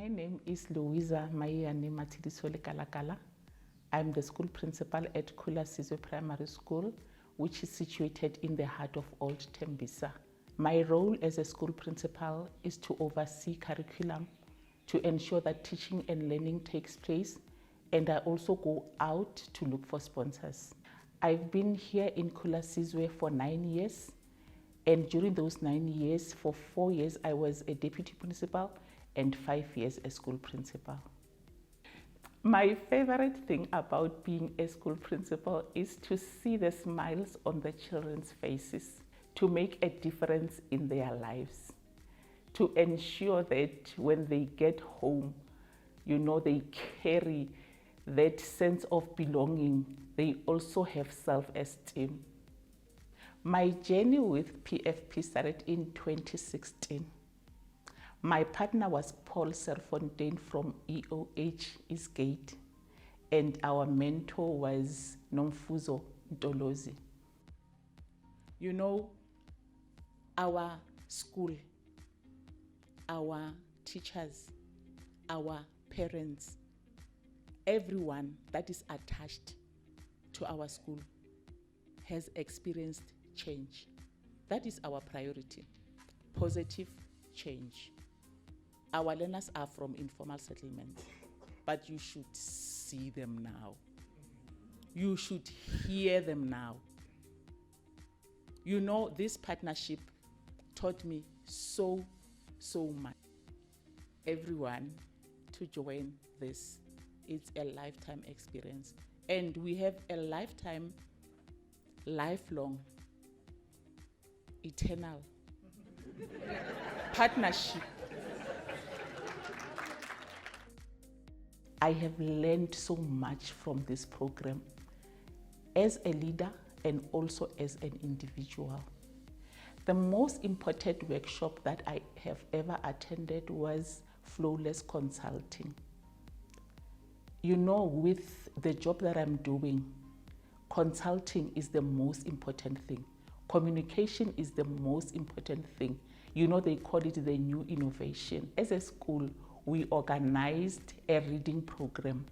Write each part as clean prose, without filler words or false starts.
My name is Louisa Mayane Matidisole Kalakala. I'm the school principal at Kula Sizwe Primary School, which is situated in the heart of Old Tembisa. My role as a school principal is to oversee curriculum, to ensure that teaching and learning takes place, and I also go out to look for sponsors. I've been here in Kula Sizwe for 9 years, and during those 9 years, for 4 years, I was a deputy principal and 5 years a school principal. My favorite thing about being a school principal is to see the smiles on the children's faces, to make a difference in their lives, to ensure that when they get home, they carry that sense of belonging. They also have self-esteem. My journey with PFP started in 2016. My partner was Paul Serfontaine from EOH Eastgate, and our mentor was Nomfuzo Ntolozi. Our school, our teachers, our parents, everyone that is attached to our school has experienced change. That is our priority, positive change. Our learners are from informal settlements, but you should see them now. You should hear them now. This partnership taught me so much. Everyone to join this, it's a lifetime experience. And we have a lifetime, lifelong, eternal partnership. I have learned so much from this program as a leader and also as an individual. The most important workshop that I have ever attended was flawless consulting. With the job that I'm doing, consulting is the most important thing. Communication is the most important thing. They call it the new innovation. As a school, we organized a reading program.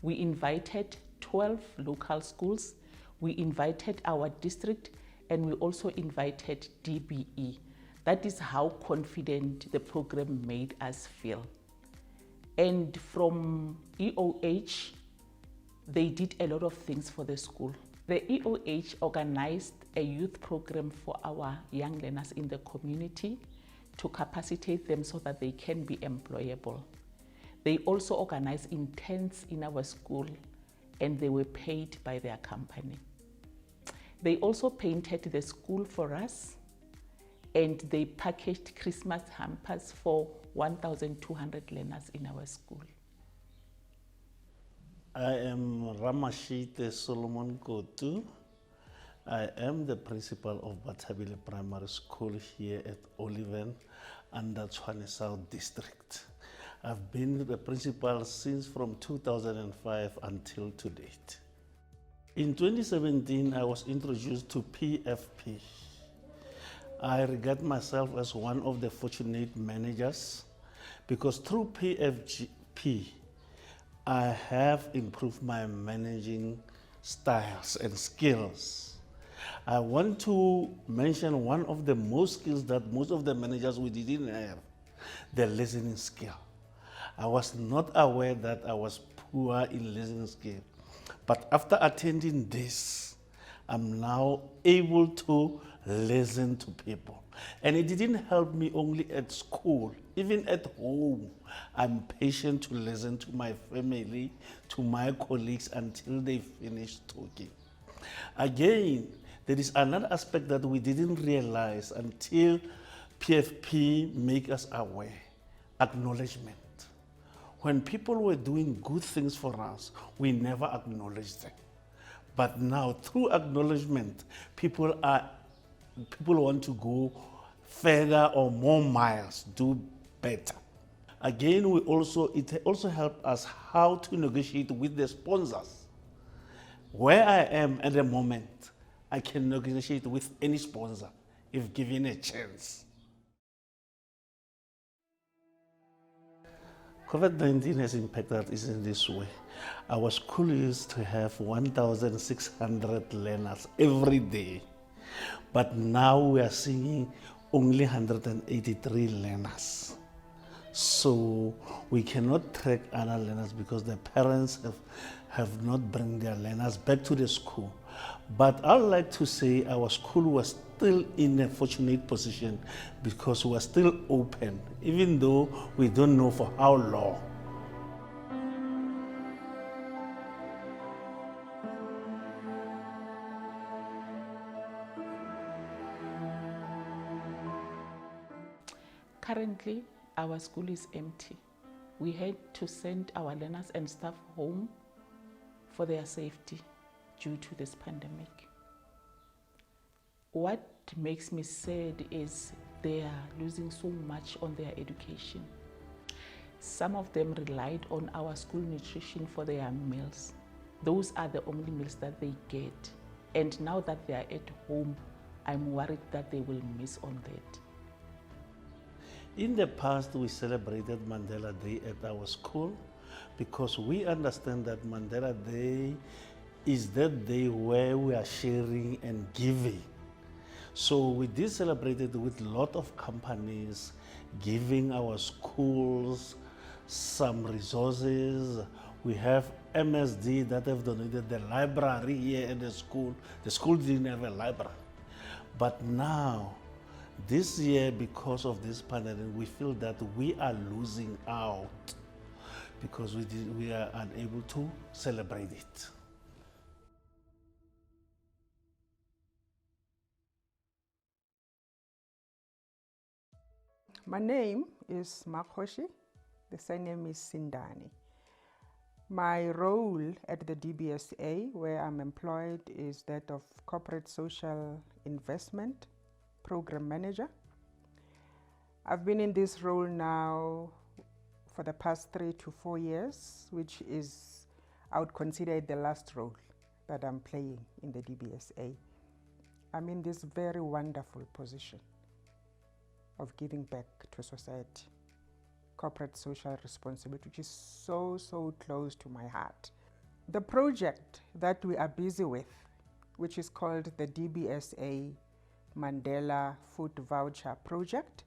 We invited 12 local schools. We invited our district, and we also invited DBE. That is how confident the program made us feel. And from EOH, they did a lot of things for the school. The EOH organized a youth program for our young learners in the community to capacitate them so that they can be employable. They also organized interns in our school, and they were paid by their company. They also painted the school for us, and they packaged Christmas hampers for 1,200 learners in our school. I am Ramashite Solomon Kotu. I am the principal of Batabile Primary School here at Oliven under Tshwane South District. I've been the principal since from 2005 until to date. In 2017, I was introduced to PFP. I regard myself as one of the fortunate managers because through PFP, I have improved my managing styles and skills. I want to mention one of the most skills that most of the managers we didn't have, the listening skill. I was not aware that I was poor in listening skill, but after attending this, I'm now able to listen to people. And it didn't help me only at school, even at home. I'm patient to listen to my family, to my colleagues until they finish talking. Again, there is another aspect that we didn't realize until PFP make us aware, acknowledgement. When people were doing good things for us, we never acknowledged them. But now, through acknowledgement, people want to go further or more miles, do better. Again, it also helped us how to negotiate with the sponsors. Where I am at the moment, I can negotiate with any sponsor if given a chance. COVID-19 has impacted us in this way. Our school used to have 1,600 learners every day, but now we are seeing only 183 learners. So we cannot track other learners because the parents have not bring their learners back to the school. But I'd like to say our school was still in a fortunate position because we are still open, even though we don't know for how long. Currently, our school is empty. We had to send our learners and staff home for their safety due to this pandemic. What makes me sad is they are losing so much on their education. Some of them relied on our school nutrition for their meals. Those are the only meals that they get. And now that they are at home, I'm worried that they will miss on that. In the past, we celebrated Mandela Day at our school because we understand that Mandela Day is that day where we are sharing and giving. So we did celebrate it with a lot of companies giving our schools some resources. We have MSD that have donated the library here at the school. The school didn't have a library. But now, this year, because of this pandemic, we feel that we are losing out because we are unable to celebrate it. My name is Makhoshi. The surname is Sindani. My role at the DBSA, where I'm employed, is that of Corporate Social Investment Program Manager. I've been in this role now for the past 3 to 4 years, which is, I would consider it the last role that I'm playing in the DBSA. I'm in this very wonderful position of giving back to society, corporate social responsibility, which is so, so close to my heart. The project that we are busy with, which is called the DBSA Mandela Food Voucher Project,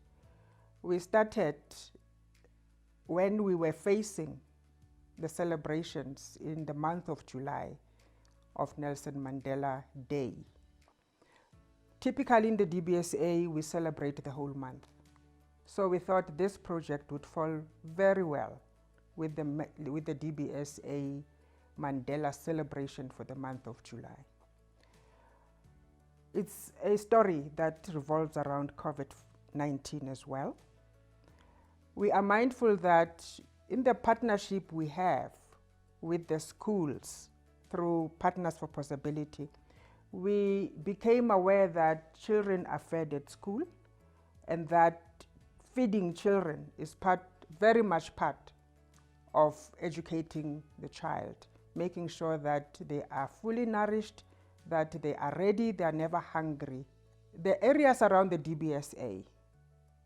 we started when we were facing the celebrations in the month of July of Nelson Mandela Day. Typically in the DBSA, we celebrate the whole month. So we thought this project would fall very well with the DBSA Mandela celebration for the month of July. It's a story that revolves around COVID-19 as well. We are mindful that in the partnership we have with the schools through Partners for Possibility, we became aware that children are fed at school and that feeding children is very much part of educating the child, making sure that they are fully nourished, that they are ready, they are never hungry. The areas around the DBSA,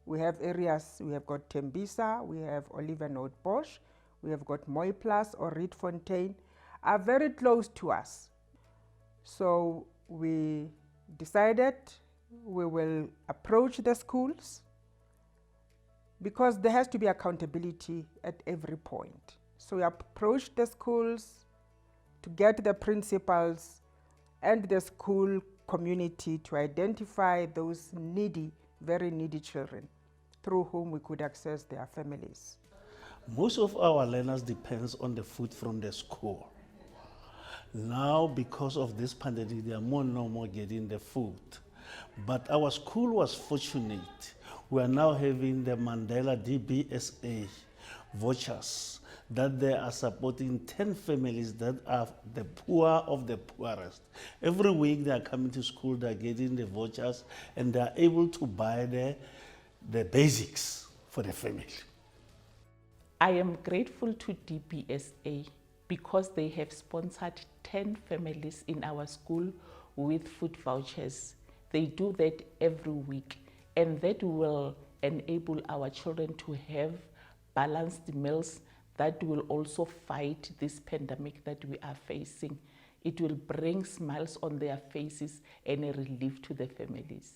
we have areas, we have got Tembisa, we have Olivenhout-Bosch, we have got Mooiplaas or Rietfontein, are very close to us. So we decided we will approach the schools because there has to be accountability at every point. So we approached the schools to get the principals and the school community to identify those needy, very needy children through whom we could access their families. Most of our learners depends on the food from the school. Now, because of this pandemic, they are more and more getting the food. But our school was fortunate. We are now having the Mandela DBSA vouchers that they are supporting 10 families that are the poor of the poorest. Every week they are coming to school, they are getting the vouchers, and they are able to buy the basics for the family. I am grateful to DBSA because they have sponsored 10 families in our school with food vouchers. They do that every week, and that will enable our children to have balanced meals that will also fight this pandemic that we are facing. It will bring smiles on their faces and a relief to the families.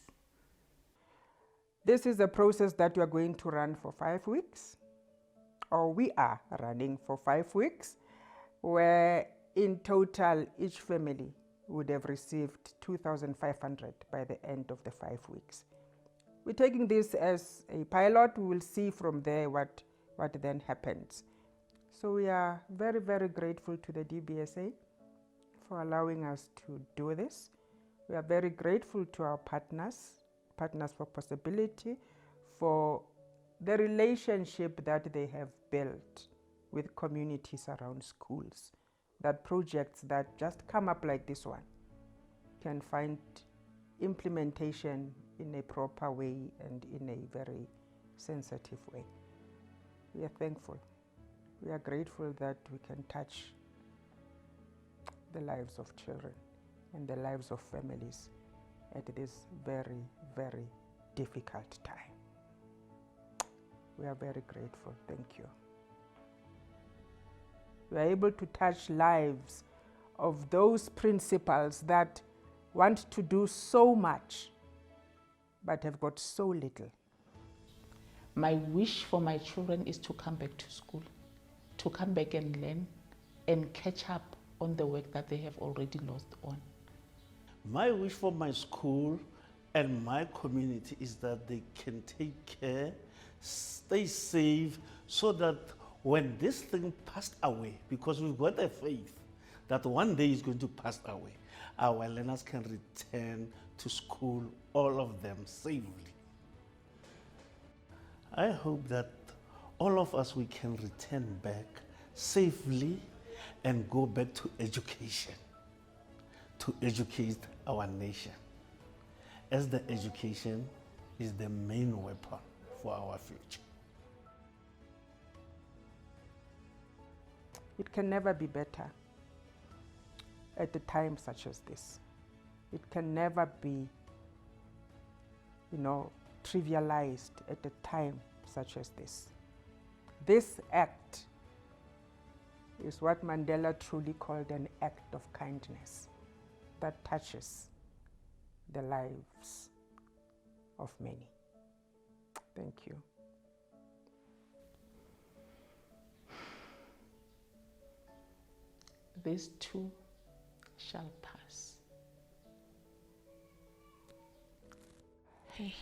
This is a process that we are going to run for 5 weeks, or we are running for 5 weeks, where in total each family would have received 2,500 by the end of the 5 weeks. We're taking this as a pilot. We will see from there what then happens. So we are very, very grateful to the DBSA for allowing us to do this. We are very grateful to our partners for Possibility, for the relationship that they have built with communities around schools, that projects that just come up like this one can find implementation in a proper way and in a very sensitive way. We are thankful. We are grateful that we can touch the lives of children and the lives of families at this very, very difficult time. We are very grateful. Thank you. We are able to touch lives of those principals that want to do so much but have got so little. My wish for my children is to come back to school, to come back and learn and catch up on the work that they have already lost on. My wish for my school and my community is that they can take care, stay safe, so that when this thing passed away, because we've got a faith that one day it's going to pass away, our learners can return to school, all of them, safely. I hope that all of us, we can return back safely and go back to education, to educate our nation, as the education is the main weapon for our future. It can never be better at a time such as this. It can never be, trivialized at a time such as this. This act is what Mandela truly called an act of kindness that touches the lives of many. Thank you. This too shall pass. Hey.